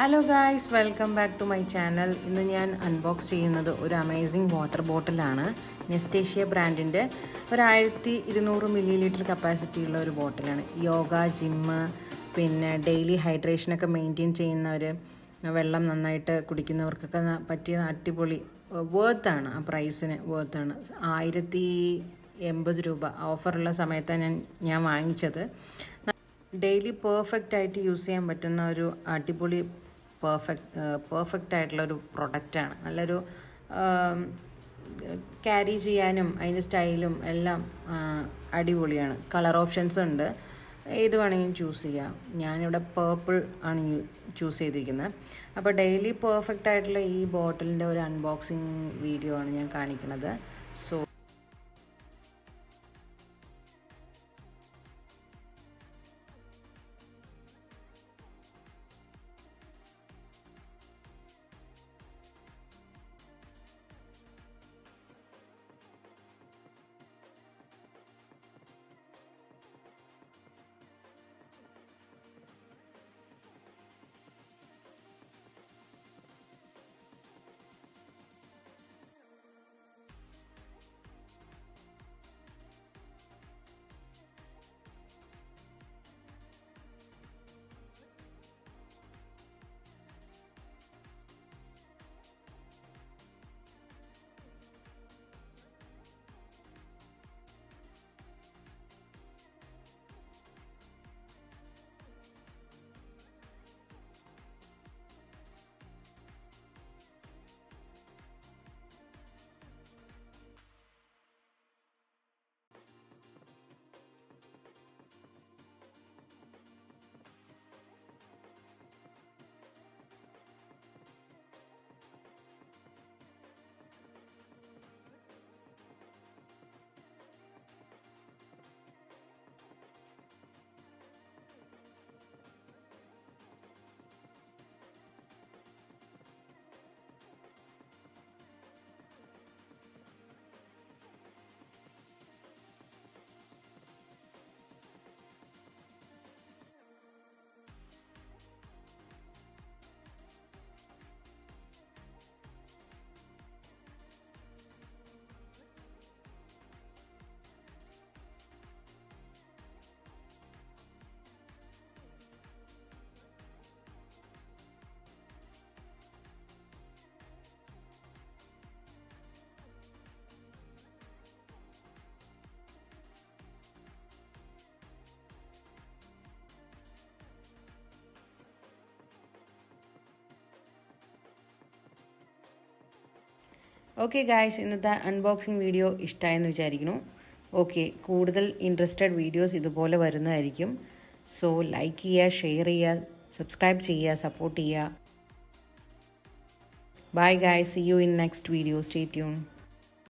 Hello guys, welcome back to my channel. ഇന്ന് ഞാൻ unbox ചെയ്യുന്നത് ഒരു അമേസിങ് വാട്ടർ ബോട്ടിലാണ്. നെസ്റ്റേഷ്യ ബ്രാൻഡിൻ്റെ ഒരു 1200 ml കപ്പാസിറ്റി ഉള്ള ഒരു ബോട്ടിലാണ്. യോഗ, ജിമ്മ്, പിന്നെ ഡെയിലി ഹൈഡ്രേഷനൊക്കെ മെയിൻറ്റെയിൻ ചെയ്യുന്നവർ, വെള്ളം നന്നായിട്ട് കുടിക്കുന്നവർക്കൊക്കെ പറ്റിയ അടിപൊളി വേർത്താണ്. ആ പ്രൈസിന് വേർത്താണ്. 1080 രൂപ ഓഫറുള്ള സമയത്താണ് ഞാൻ വാങ്ങിച്ചത്. ഡെയിലി പെർഫെക്റ്റ് ആയിട്ട് യൂസ് ചെയ്യാൻ പറ്റുന്ന ഒരു അടിപൊളി പെർഫെക്റ്റ് ആയിട്ടുള്ളൊരു പ്രൊഡക്റ്റാണ്. നല്ലൊരു ക്യാരി ചെയ്യാനും അതിൻ്റെ സ്റ്റൈലും എല്ലാം അടിപൊളിയാണ്. കളർ ഓപ്ഷൻസ് ഉണ്ട്, ഏത് വേണമെങ്കിലും ചൂസ് ചെയ്യാം. ഞാനിവിടെ പേർപ്പിൾ ആണ് ചൂസ് ചെയ്തിരിക്കുന്നത്. അപ്പോൾ ഡെയിലി പെർഫെക്റ്റ് ആയിട്ടുള്ള ഈ ബോട്ടിലിൻ്റെ ഒരു അൺബോക്സിങ് വീഡിയോ ആണ് ഞാൻ കാണിക്കുന്നത്. സോ ഓക്കെ ഗായ്സ്, ഇന്നത്തെ അൺബോക്സിങ് വീഡിയോ ഇഷ്ടമായെന്ന് വിചാരിക്കുന്നു. ഓക്കെ, കൂടുതൽ ഇൻട്രസ്റ്റഡ് വീഡിയോസ് ഇതുപോലെ വരുന്നതായിരിക്കും. സോ ലൈക്ക് ചെയ്യുക, ഷെയർ ചെയ്യുക, സബ്സ്ക്രൈബ് ചെയ്യുക, സപ്പോർട്ട് ചെയ്യുക. Bye guys, see you in next video. Stay tune.